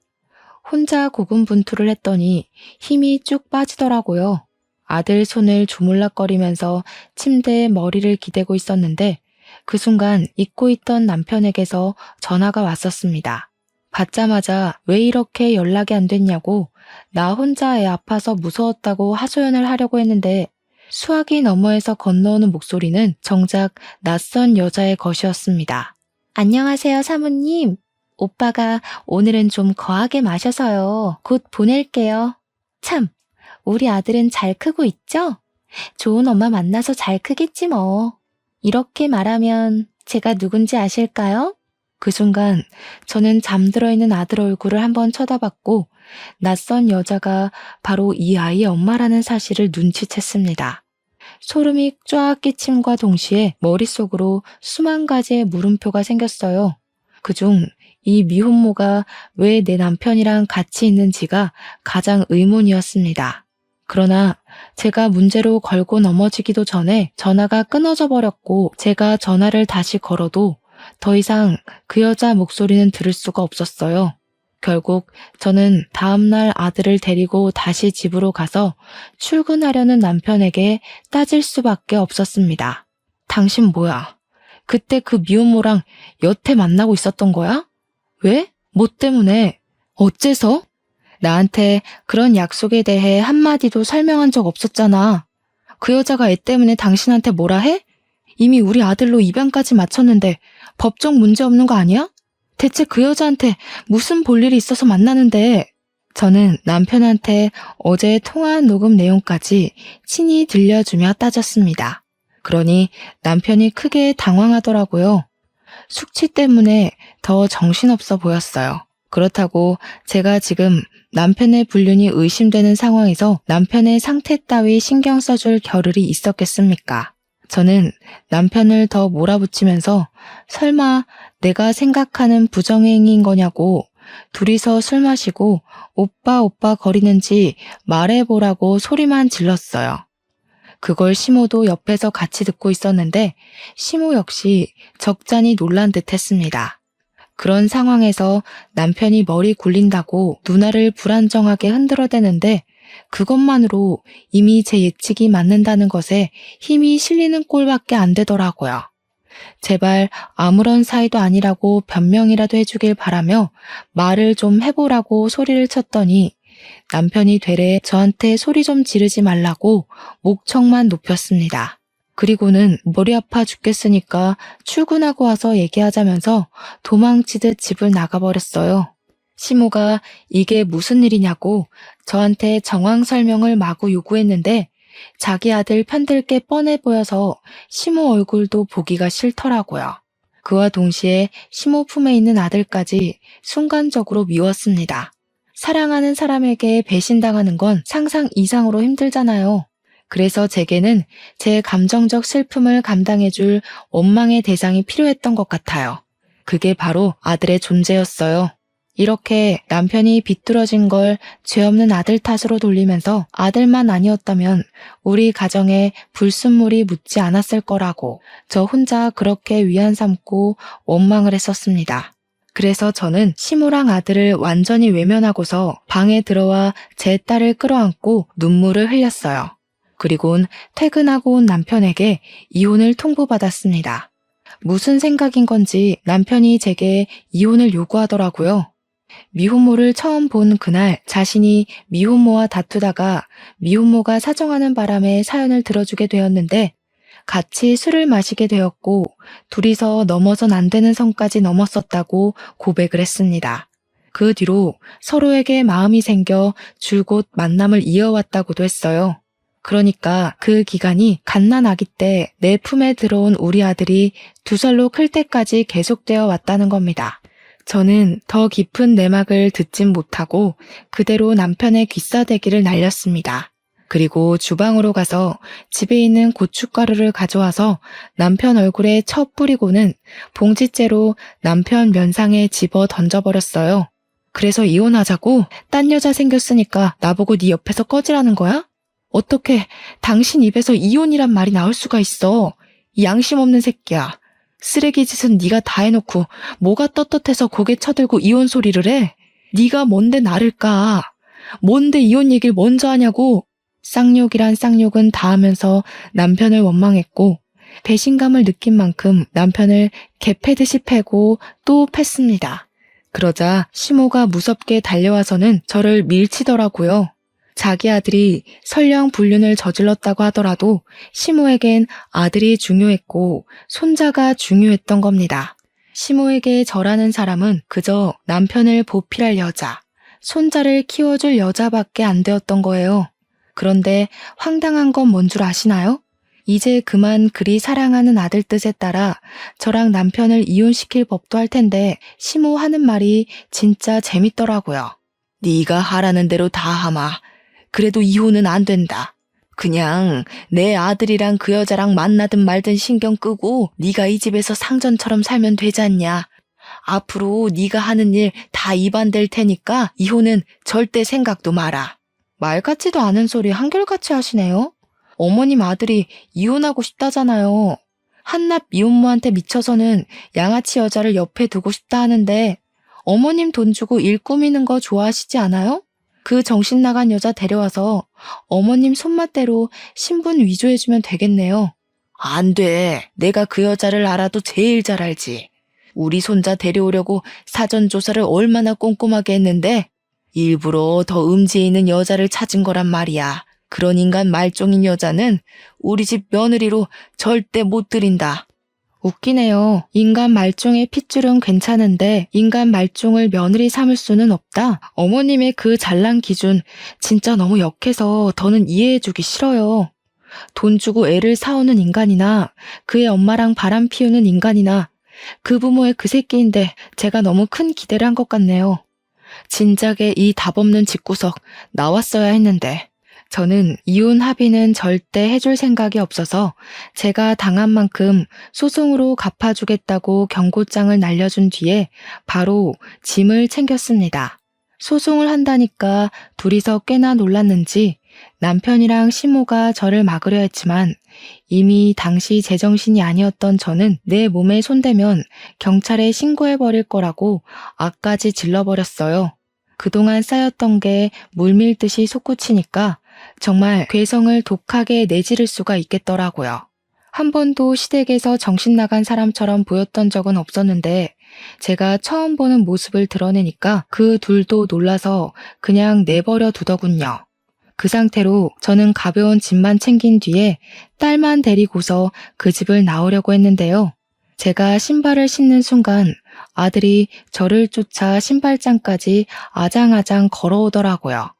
혼자 고군분투를 했더니 힘이 쭉 빠지더라고요. 아들 손을 조물락거리면서 침대에 머리를 기대고 있었는데 그 순간 잊고 있던 남편에게서 전화가 왔었습니다. 받자마자 왜 이렇게 연락이 안 됐냐고 나 혼자 애 아파서 무서웠다고 하소연을 하려고 했는데 수화기 너머에서 건너오는 목소리는 정작 낯선 여자의 것이었습니다. 안녕하세요, 사모님. 오빠가 오늘은 좀 거하게 마셔서요. 곧 보낼게요. 참, 우리 아들은 잘 크고 있죠? 좋은 엄마 만나서 잘 크겠지 뭐. 이렇게 말하면 제가 누군지 아실까요? 그 순간 저는 잠들어 있는 아들 얼굴을 한번 쳐다봤고 낯선 여자가 바로 이 아이의 엄마라는 사실을 눈치챘습니다. 소름이 쫙 끼침과 동시에 머릿속으로 수만 가지의 물음표가 생겼어요. 그중 이 미혼모가 왜 내 남편이랑 같이 있는지가 가장 의문이었습니다. 그러나 제가 문제로 걸고 넘어지기도 전에 전화가 끊어져 버렸고 제가 전화를 다시 걸어도 더 이상 그 여자 목소리는 들을 수가 없었어요. 결국 저는 다음날 아들을 데리고 다시 집으로 가서 출근하려는 남편에게 따질 수밖에 없었습니다. 당신 뭐야? 그때 그 미혼모랑 여태 만나고 있었던 거야? 왜? 뭐 때문에? 어째서? 나한테 그런 약속에 대해 한마디도 설명한 적 없었잖아. 그 여자가 애 때문에 당신한테 뭐라 해? 이미 우리 아들로 입양까지 마쳤는데 법적 문제 없는 거 아니야? 대체 그 여자한테 무슨 볼일이 있어서 만나는데? 저는 남편한테 어제 통화한 녹음 내용까지 친히 들려주며 따졌습니다. 그러니 남편이 크게 당황하더라고요. 숙취 때문에 더 정신없어 보였어요. 그렇다고 제가 지금 남편의 불륜이 의심되는 상황에서 남편의 상태 따위 신경 써줄 겨를이 있었겠습니까? 저는 남편을 더 몰아붙이면서 설마 내가 생각하는 부정행위인 거냐고 둘이서 술 마시고 오빠 거리는지 말해보라고 소리만 질렀어요. 그걸 시모도 옆에서 같이 듣고 있었는데 시모 역시 적잖이 놀란 듯 했습니다. 그런 상황에서 남편이 머리 굴린다고 누나를 불안정하게 흔들어대는데 그것만으로 이미 제 예측이 맞는다는 것에 힘이 실리는 꼴밖에 안 되더라고요. 제발 아무런 사이도 아니라고 변명이라도 해주길 바라며 말을 좀 해보라고 소리를 쳤더니 남편이 되레 저한테 소리 좀 지르지 말라고 목청만 높였습니다. 그리고는 머리 아파 죽겠으니까 출근하고 와서 얘기하자면서 도망치듯 집을 나가버렸어요. 시모가 이게 무슨 일이냐고 저한테 정황 설명을 마구 요구했는데 자기 아들 편들 게 뻔해 보여서 시모 얼굴도 보기가 싫더라고요. 그와 동시에 시모 품에 있는 아들까지 순간적으로 미웠습니다. 사랑하는 사람에게 배신당하는 건 상상 이상으로 힘들잖아요. 그래서 제게는 제 감정적 슬픔을 감당해줄 원망의 대상이 필요했던 것 같아요. 그게 바로 아들의 존재였어요. 이렇게 남편이 비뚤어진 걸 죄 없는 아들 탓으로 돌리면서 아들만 아니었다면 우리 가정에 불순물이 묻지 않았을 거라고 저 혼자 그렇게 위안 삼고 원망을 했었습니다. 그래서 저는 시모랑 아들을 완전히 외면하고서 방에 들어와 제 딸을 끌어안고 눈물을 흘렸어요. 그리곤 퇴근하고 온 남편에게 이혼을 통보받았습니다. 무슨 생각인 건지 남편이 제게 이혼을 요구하더라고요. 미혼모를 처음 본 그날 자신이 미혼모와 다투다가 미혼모가 사정하는 바람에 사연을 들어주게 되었는데 같이 술을 마시게 되었고 둘이서 넘어선 안 되는 선까지 넘었었다고 고백을 했습니다. 그 뒤로 서로에게 마음이 생겨 줄곧 만남을 이어왔다고도 했어요. 그러니까 그 기간이 갓난 아기 때 내 품에 들어온 우리 아들이 2살로 클 때까지 계속되어 왔다는 겁니다. 저는 더 깊은 내막을 듣진 못하고 그대로 남편의 귀싸대기를 날렸습니다. 그리고 주방으로 가서 집에 있는 고춧가루를 가져와서 남편 얼굴에 쳐 뿌리고는 봉지째로 남편 면상에 집어 던져버렸어요. 그래서 이혼하자고? 딴 여자 생겼으니까 나보고 네 옆에서 꺼지라는 거야? 어떻게 당신 입에서 이혼이란 말이 나올 수가 있어? 이 양심 없는 새끼야. 쓰레기 짓은 네가 다 해놓고 뭐가 떳떳해서 고개 쳐들고 이혼 소리를 해? 네가 뭔데 나를 까? 뭔데 이혼 얘기를 먼저 하냐고? 쌍욕이란 쌍욕은 다 하면서 남편을 원망했고 배신감을 느낀 만큼 남편을 개패듯이 패고 또 팼습니다. 그러자 시모가 무섭게 달려와서는 저를 밀치더라고요. 자기 아들이 설령 불륜을 저질렀다고 하더라도 시모에겐 아들이 중요했고 손자가 중요했던 겁니다. 시모에게 저라는 사람은 그저 남편을 보필할 여자, 손자를 키워줄 여자밖에 안 되었던 거예요. 그런데 황당한 건 뭔 줄 아시나요? 이제 그만 그리 사랑하는 아들 뜻에 따라 저랑 남편을 이혼시킬 법도 할 텐데 시모 하는 말이 진짜 재밌더라고요. 네가 하라는 대로 다 하마. 그래도 이혼은 안 된다. 그냥 내 아들이랑 그 여자랑 만나든 말든 신경 끄고 네가 이 집에서 상전처럼 살면 되지 않냐. 앞으로 네가 하는 일 다 입안될 테니까 이혼은 절대 생각도 마라. 말 같지도 않은 소리 한결같이 하시네요. 어머님 아들이 이혼하고 싶다잖아요. 한낱 미혼모한테 미쳐서는 양아치 여자를 옆에 두고 싶다 하는데 어머님 돈 주고 일 꾸미는 거 좋아하시지 않아요? 그 정신 나간 여자 데려와서 어머님 손맛대로 신분 위조해주면 되겠네요. 안 돼. 내가 그 여자를 알아도 제일 잘 알지. 우리 손자 데려오려고 사전조사를 얼마나 꼼꼼하게 했는데 일부러 더 음지에 있는 여자를 찾은 거란 말이야. 그런 인간 말종인 여자는 우리 집 며느리로 절대 못 들인다. 웃기네요. 인간 말종의 핏줄은 괜찮은데 인간 말종을 며느리 삼을 수는 없다. 어머님의 그 잘난 기준 진짜 너무 역해서 더는 이해해주기 싫어요. 돈 주고 애를 사오는 인간이나 그의 엄마랑 바람 피우는 인간이나 그 부모의 그 새끼인데 제가 너무 큰 기대를 한 것 같네요. 진작에 이 답없는 집구석 나왔어야 했는데 저는 이혼 합의는 절대 해줄 생각이 없어서 제가 당한 만큼 소송으로 갚아주겠다고 경고장을 날려준 뒤에 바로 짐을 챙겼습니다. 소송을 한다니까 둘이서 꽤나 놀랐는지 남편이랑 시모가 저를 막으려 했지만 이미 당시 제정신이 아니었던 저는 내 몸에 손대면 경찰에 신고해버릴 거라고 악까지 질러버렸어요. 그동안 쌓였던 게 물밀듯이 솟구치니까 정말 괴성을 독하게 내지를 수가 있겠더라고요. 한 번도 시댁에서 정신 나간 사람처럼 보였던 적은 없었는데 제가 처음 보는 모습을 드러내니까 그 둘도 놀라서 그냥 내버려 두더군요. 그 상태로 저는 가벼운 짐만 챙긴 뒤에 딸만 데리고서 그 집을 나오려고 했는데요. 제가 신발을 신는 순간 아들이 저를 쫓아 신발장까지 아장아장 걸어오더라고요.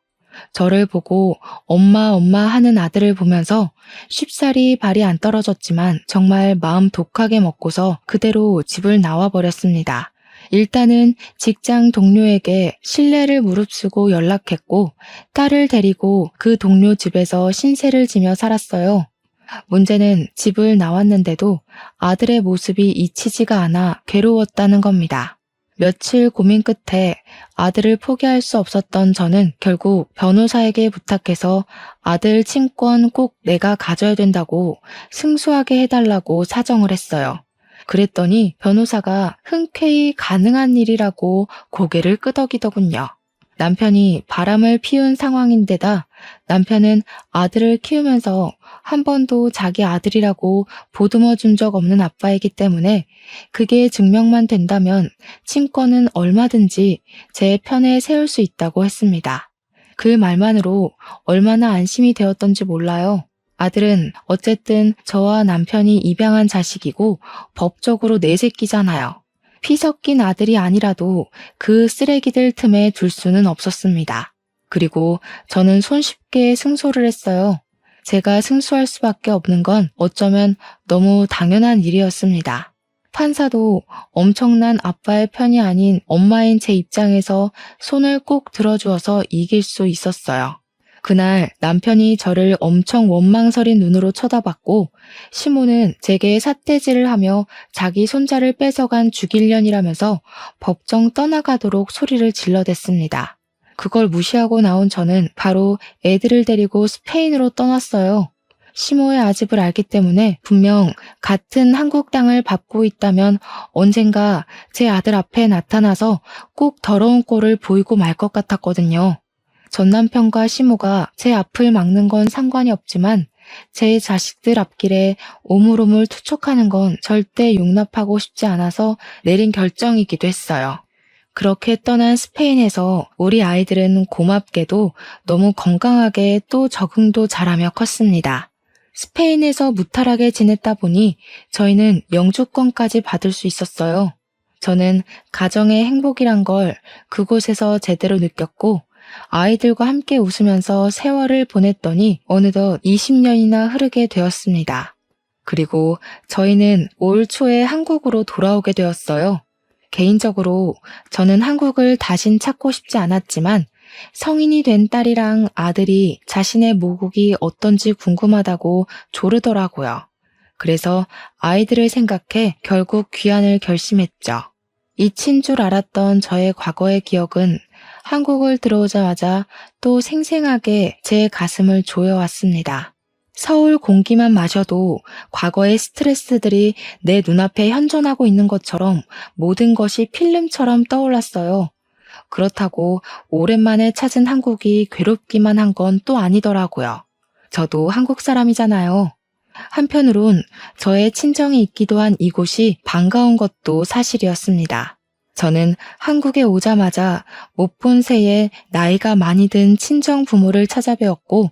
저를 보고 엄마 엄마 하는 아들을 보면서 쉽사리 발이 안 떨어졌지만 정말 마음 독하게 먹고서 그대로 집을 나와버렸습니다. 일단은 직장 동료에게 실례를 무릅쓰고 연락했고 딸을 데리고 그 동료 집에서 신세를 지며 살았어요. 문제는 집을 나왔는데도 아들의 모습이 잊히지가 않아 괴로웠다는 겁니다. 며칠 고민 끝에 아들을 포기할 수 없었던 저는 결국 변호사에게 부탁해서 아들 친권 꼭 내가 가져야 된다고 승소하게 해달라고 사정을 했어요. 그랬더니 변호사가 흔쾌히 가능한 일이라고 고개를 끄덕이더군요. 남편이 바람을 피운 상황인데다 남편은 아들을 키우면서 한 번도 자기 아들이라고 보듬어 준 적 없는 아빠이기 때문에 그게 증명만 된다면 친권은 얼마든지 제 편에 세울 수 있다고 했습니다. 그 말만으로 얼마나 안심이 되었던지 몰라요. 아들은 어쨌든 저와 남편이 입양한 자식이고 법적으로 내 새끼잖아요. 피 섞인 아들이 아니라도 그 쓰레기들 틈에 둘 수는 없었습니다. 그리고 저는 손쉽게 승소를 했어요. 제가 승소할 수밖에 없는 건 어쩌면 너무 당연한 일이었습니다. 판사도 엄청난 아빠의 편이 아닌 엄마인 제 입장에서 손을 꼭 들어주어서 이길 수 있었어요. 그날 남편이 저를 엄청 원망스린 눈으로 쳐다봤고 시모는 제게 삿대질을 하며 자기 손자를 뺏어간 죽일년이라면서 법정 떠나가도록 소리를 질러댔습니다. 그걸 무시하고 나온 저는 바로 애들을 데리고 스페인으로 떠났어요. 시모의 아집을 알기 때문에 분명 같은 한국 땅을 밟고 있다면 언젠가 제 아들 앞에 나타나서 꼭 더러운 꼴을 보이고 말 것 같았거든요. 전 남편과 시모가 제 앞을 막는 건 상관이 없지만 제 자식들 앞길에 오물오물 투척하는 건 절대 용납하고 싶지 않아서 내린 결정이기도 했어요. 그렇게 떠난 스페인에서 우리 아이들은 고맙게도 너무 건강하게 또 적응도 잘하며 컸습니다. 스페인에서 무탈하게 지냈다 보니 저희는 영주권까지 받을 수 있었어요. 저는 가정의 행복이란 걸 그곳에서 제대로 느꼈고 아이들과 함께 웃으면서 세월을 보냈더니 어느덧 20년이나 흐르게 되었습니다. 그리고 저희는 올 초에 한국으로 돌아오게 되었어요. 개인적으로 저는 한국을 다신 찾고 싶지 않았지만 성인이 된 딸이랑 아들이 자신의 모국이 어떤지 궁금하다고 조르더라고요. 그래서 아이들을 생각해 결국 귀환을 결심했죠. 잊힌 줄 알았던 저의 과거의 기억은 한국을 들어오자마자 또 생생하게 제 가슴을 조여왔습니다. 서울 공기만 마셔도 과거의 스트레스들이 내 눈앞에 현존하고 있는 것처럼 모든 것이 필름처럼 떠올랐어요. 그렇다고 오랜만에 찾은 한국이 괴롭기만 한 건 또 아니더라고요. 저도 한국 사람이잖아요. 한편으론 저의 친정이 있기도 한 이곳이 반가운 것도 사실이었습니다. 저는 한국에 오자마자 못 본 새에 나이가 많이 든 친정 부모를 찾아뵈었고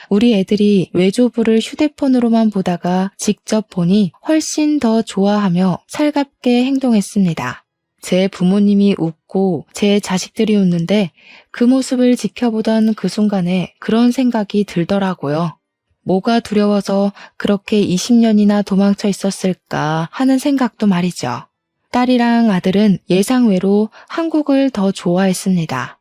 우리 애들이 외조부를 휴대폰으로만 보다가 직접 보니 훨씬 더 좋아하며 살갑게 행동했습니다. 제 부모님이 웃고 제 자식들이 웃는데 그 모습을 지켜보던 그 순간에 그런 생각이 들더라고요. 뭐가 두려워서 그렇게 20년이나 도망쳐 있었을까 하는 생각도 말이죠. 딸이랑 아들은 예상외로 한국을 더 좋아했습니다.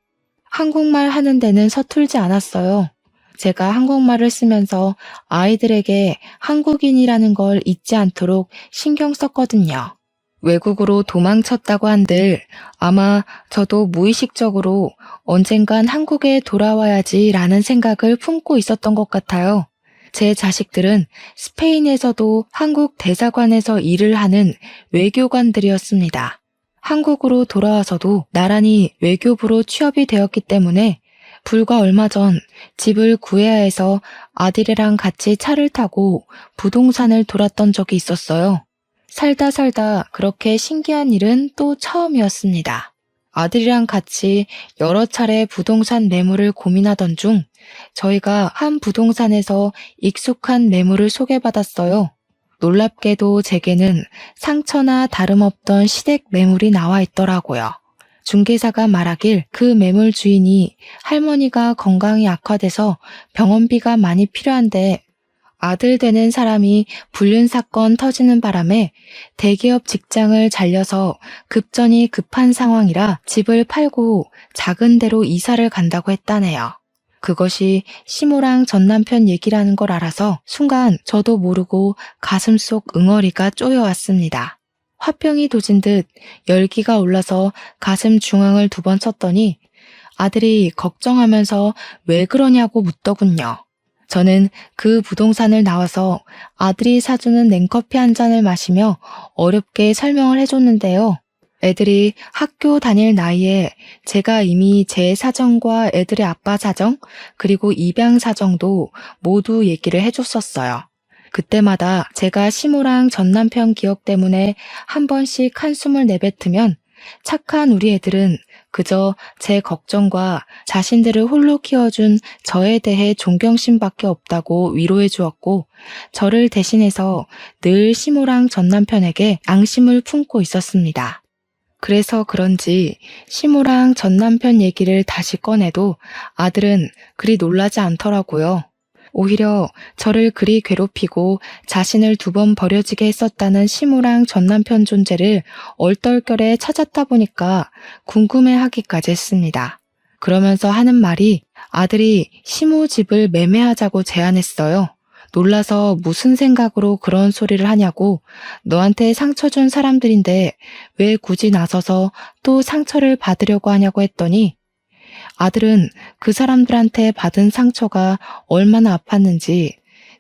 한국말 하는 데는 서툴지 않았어요. 제가 한국말을 쓰면서 아이들에게 한국인이라는 걸 잊지 않도록 신경 썼거든요. 외국으로 도망쳤다고 한들 아마 저도 무의식적으로 언젠간 한국에 돌아와야지 라는 생각을 품고 있었던 것 같아요. 제 자식들은 스페인에서도 한국 대사관에서 일을 하는 외교관들이었습니다. 한국으로 돌아와서도 나란히 외교부로 취업이 되었기 때문에 불과 얼마 전 집을 구해야 해서 아들이랑 같이 차를 타고 부동산을 돌았던 적이 있었어요. 살다 그렇게 신기한 일은 또 처음이었습니다. 아들이랑 같이 여러 차례 부동산 매물을 고민하던 중 저희가 한 부동산에서 익숙한 매물을 소개받았어요. 놀랍게도 제게는 상처나 다름없던 시댁 매물이 나와 있더라고요. 중개사가 말하길 그 매물 주인이 할머니가 건강이 악화돼서 병원비가 많이 필요한데 아들 되는 사람이 불륜 사건 터지는 바람에 대기업 직장을 잘려서 급전이 급한 상황이라 집을 팔고 작은 데로 이사를 간다고 했다네요. 그것이 시모랑 전 남편 얘기라는 걸 알아서 순간 저도 모르고 가슴속 응어리가 쪼여왔습니다. 화병이 도진 듯 열기가 올라서 가슴 중앙을 2번 쳤더니 아들이 걱정하면서 왜 그러냐고 묻더군요. 저는 그 부동산을 나와서 아들이 사주는 냉커피 한 잔을 마시며 어렵게 설명을 해줬는데요. 애들이 학교 다닐 나이에 제가 이미 제 사정과 애들의 아빠 사정, 그리고 입양 사정도 모두 얘기를 해줬었어요. 그때마다 제가 시모랑 전 남편 기억 때문에 한 번씩 한숨을 내뱉으면 착한 우리 애들은 그저 제 걱정과 자신들을 홀로 키워준 저에 대해 존경심밖에 없다고 위로해 주었고 저를 대신해서 늘 시모랑 전 남편에게 앙심을 품고 있었습니다. 그래서 그런지 시모랑 전 남편 얘기를 다시 꺼내도 아들은 그리 놀라지 않더라고요. 오히려 저를 그리 괴롭히고 자신을 2번 버려지게 했었다는 시모랑 전 남편 존재를 얼떨결에 찾았다 보니까 궁금해하기까지 했습니다. 그러면서 하는 말이 아들이 시모 집을 매매하자고 제안했어요. 놀라서 무슨 생각으로 그런 소리를 하냐고 너한테 상처 준 사람들인데 왜 굳이 나서서 또 상처를 받으려고 하냐고 했더니 아들은 그 사람들한테 받은 상처가 얼마나 아팠는지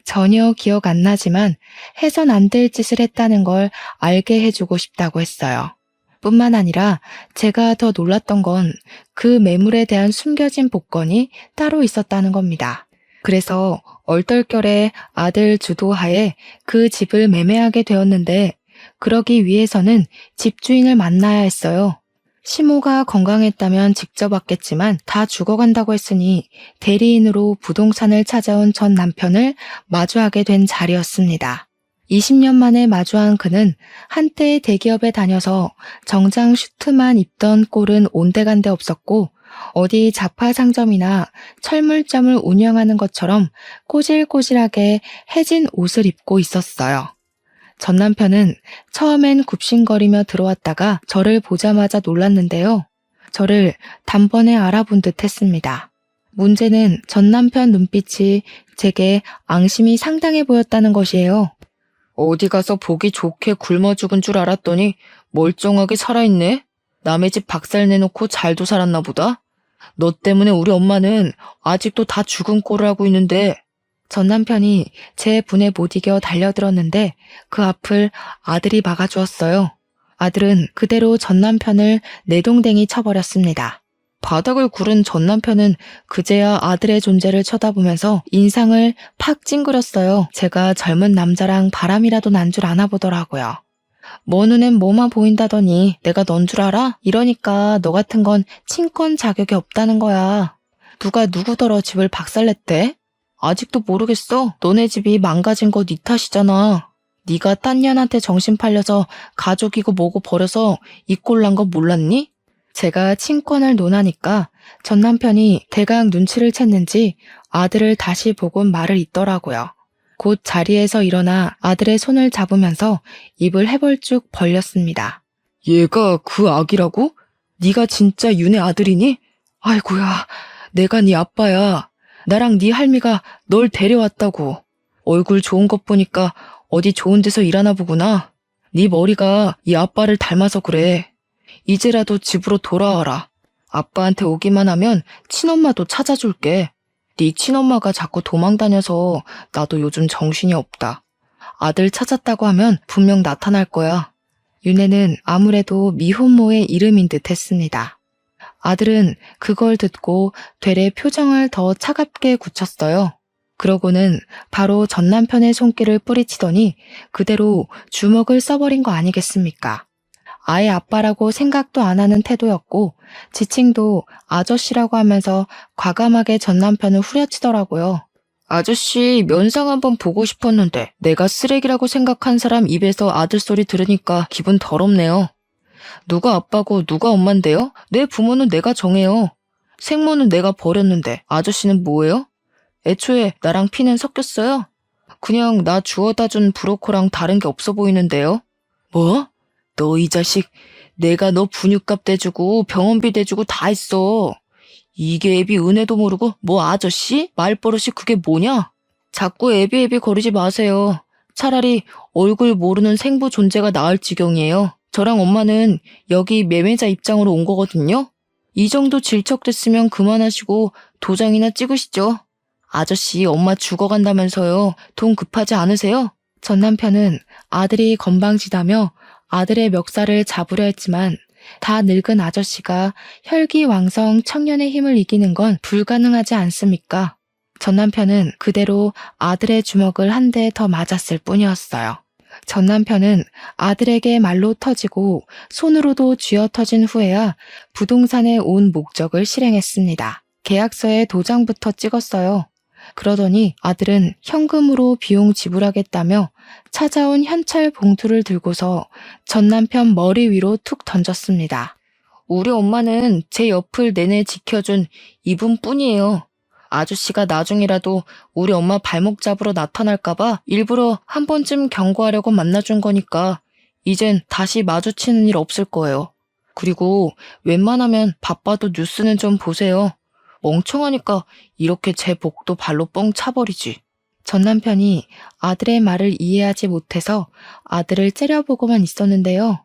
전혀 기억 안 나지만 해선 안 될 짓을 했다는 걸 알게 해주고 싶다고 했어요. 뿐만 아니라 제가 더 놀랐던 건 그 매물에 대한 숨겨진 복권이 따로 있었다는 겁니다. 그래서 얼떨결에 아들 주도하에 그 집을 매매하게 되었는데 그러기 위해서는 집주인을 만나야 했어요. 시모가 건강했다면 직접 왔겠지만 다 죽어간다고 했으니 대리인으로 부동산을 찾아온 전 남편을 마주하게 된 자리였습니다. 20년 만에 마주한 그는 한때 대기업에 다녀서 정장 슈트만 입던 꼴은 온데간데 없었고 어디 자파 상점이나 철물점을 운영하는 것처럼 꼬질꼬질하게 해진 옷을 입고 있었어요. 전 남편은 처음엔 굽신거리며 들어왔다가 저를 보자마자 놀랐는데요. 저를 단번에 알아본 듯 했습니다. 문제는 전 남편 눈빛이 제게 앙심이 상당해 보였다는 것이에요. 어디 가서 보기 좋게 굶어 죽은 줄 알았더니 멀쩡하게 살아있네? 남의 집 박살 내놓고 잘도 살았나 보다? 너 때문에 우리 엄마는 아직도 다 죽은 꼴을 하고 있는데. 전 남편이 제 분에 못 이겨 달려들었는데 그 앞을 아들이 막아주었어요. 아들은 그대로 전 남편을 내동댕이 쳐버렸습니다. 바닥을 구른 전 남편은 그제야 아들의 존재를 쳐다보면서 인상을 팍 찡그렸어요. 제가 젊은 남자랑 바람이라도 난 줄 아나 보더라고요. 뭐 눈엔 뭐만 보인다더니 내가 넌 줄 알아? 이러니까 너 같은 건 친권 자격이 없다는 거야. 누가 누구더러 집을 박살냈대? 아직도 모르겠어? 너네 집이 망가진 거 네 탓이잖아. 네가 딴 년한테 정신 팔려서 가족이고 뭐고 버려서 이 꼴 난 거 몰랐니? 제가 친권을 논하니까 전 남편이 대강 눈치를 챘는지 아들을 다시 보곤 말을 잇더라고요. 곧 자리에서 일어나 아들의 손을 잡으면서 입을 해벌쭉 벌렸습니다. 얘가 그 아기라고? 네가 진짜 윤의 아들이니? 아이고야, 내가 네 아빠야. 나랑 네 할미가 널 데려왔다고. 얼굴 좋은 것 보니까 어디 좋은 데서 일하나 보구나. 네 머리가 이 아빠를 닮아서 그래. 이제라도 집으로 돌아와라. 아빠한테 오기만 하면 친엄마도 찾아줄게. 네 친엄마가 자꾸 도망다녀서 나도 요즘 정신이 없다. 아들 찾았다고 하면 분명 나타날 거야. 윤혜는 아무래도 미혼모의 이름인 듯 했습니다. 아들은 그걸 듣고 되레 표정을 더 차갑게 굳혔어요. 그러고는 바로 전 남편의 손길을 뿌리치더니 그대로 주먹을 써버린 거 아니겠습니까? 아예 아빠라고 생각도 안 하는 태도였고 지칭도 아저씨라고 하면서 과감하게 전 남편을 후려치더라고요. 아저씨 면상 한번 보고 싶었는데 내가 쓰레기라고 생각한 사람 입에서 아들 소리 들으니까 기분 더럽네요. 누가 아빠고 누가 엄만데요? 내 부모는 내가 정해요. 생모는 내가 버렸는데 아저씨는 뭐예요? 애초에 나랑 피는 섞였어요? 그냥 나 주워다 준 브로커랑 다른 게 없어 보이는데요? 뭐? 너 이 자식, 내가 너 분유값 대주고 병원비 대주고 다 했어. 이게 애비 은혜도 모르고 뭐 아저씨? 말버릇이 그게 뭐냐? 자꾸 애비 거리지 마세요. 차라리 얼굴 모르는 생부 존재가 나을 지경이에요. 저랑 엄마는 여기 매매자 입장으로 온 거거든요. 이 정도 질척됐으면 그만하시고 도장이나 찍으시죠. 아저씨 엄마 죽어간다면서요. 돈 급하지 않으세요? 전 남편은 아들이 건방지다며 아들의 멱살을 잡으려 했지만 다 늙은 아저씨가 혈기왕성 청년의 힘을 이기는 건 불가능하지 않습니까? 전 남편은 그대로 아들의 주먹을 한 대 더 맞았을 뿐이었어요. 전 남편은 아들에게 말로 터지고 손으로도 쥐어 터진 후에야 부동산에 온 목적을 실행했습니다. 계약서에 도장부터 찍었어요. 그러더니 아들은 현금으로 비용 지불하겠다며 찾아온 현찰 봉투를 들고서 전 남편 머리 위로 툭 던졌습니다. 우리 엄마는 제 옆을 내내 지켜준 이분뿐이에요. 아저씨가 나중이라도 우리 엄마 발목 잡으러 나타날까봐 일부러 한 번쯤 경고하려고 만나준 거니까 이젠 다시 마주치는 일 없을 거예요. 그리고 웬만하면 바빠도 뉴스는 좀 보세요. 멍청하니까 이렇게 제 복도 발로 뻥 차버리지. 전 남편이 아들의 말을 이해하지 못해서 아들을 째려보고만 있었는데요.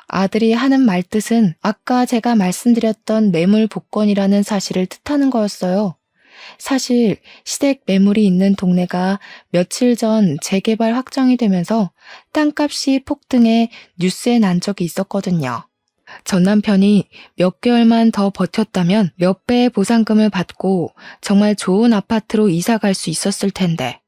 아들이 하는 말뜻은 아까 제가 말씀드렸던 매물 복권이라는 사실을 뜻하는 거였어요. 사실 시댁 매물이 있는 동네가 며칠 전 재개발 확정이 되면서 땅값이 폭등해 뉴스에 난 적이 있었거든요. 전 남편이 몇 개월만 더 버텼다면 몇 배의 보상금을 받고 정말 좋은 아파트로 이사 갈 수 있었을 텐데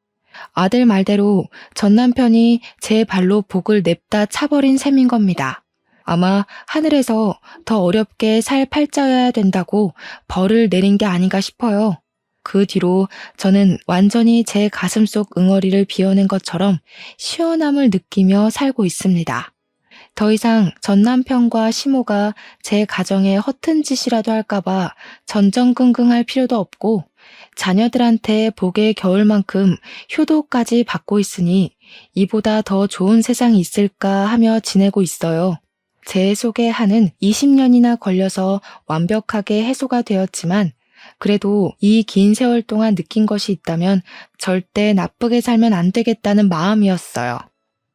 아들 말대로 전 남편이 제 발로 복을 냅다 차버린 셈인 겁니다. 아마 하늘에서 더 어렵게 살 팔자여야 된다고 벌을 내린 게 아닌가 싶어요. 그 뒤로 저는 완전히 제 가슴속 응어리를 비워낸 것처럼 시원함을 느끼며 살고 있습니다. 더 이상 전 남편과 시모가 제 가정에 허튼 짓이라도 할까봐 전전긍긍할 필요도 없고 자녀들한테 복의 겨울만큼 효도까지 받고 있으니 이보다 더 좋은 세상이 있을까 하며 지내고 있어요. 제 속의 한은 20년이나 걸려서 완벽하게 해소가 되었지만 그래도 이 긴 세월 동안 느낀 것이 있다면 절대 나쁘게 살면 안 되겠다는 마음이었어요.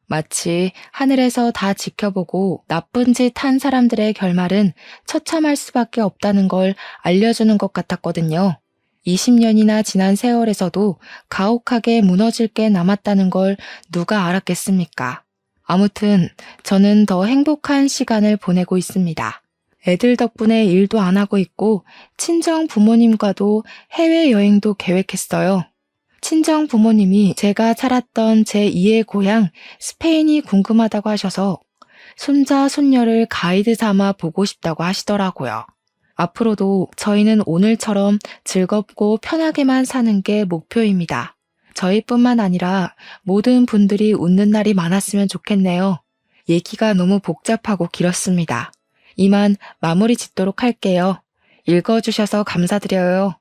마치 하늘에서 다 지켜보고 나쁜 짓 한 사람들의 결말은 처참할 수밖에 없다는 걸 알려주는 것 같았거든요. 20년이나 지난 세월에서도 가혹하게 무너질 게 남았다는 걸 누가 알았겠습니까? 아무튼 저는 더 행복한 시간을 보내고 있습니다. 애들 덕분에 일도 안 하고 있고 친정 부모님과도 해외여행도 계획했어요. 친정 부모님이 제가 살았던 제2의 고향 스페인이 궁금하다고 하셔서 손자, 손녀를 가이드 삼아 보고 싶다고 하시더라고요. 앞으로도 저희는 오늘처럼 즐겁고 편하게만 사는 게 목표입니다. 저희뿐만 아니라 모든 분들이 웃는 날이 많았으면 좋겠네요. 얘기가 너무 복잡하고 길었습니다. 이만 마무리 짓도록 할게요. 읽어주셔서 감사드려요.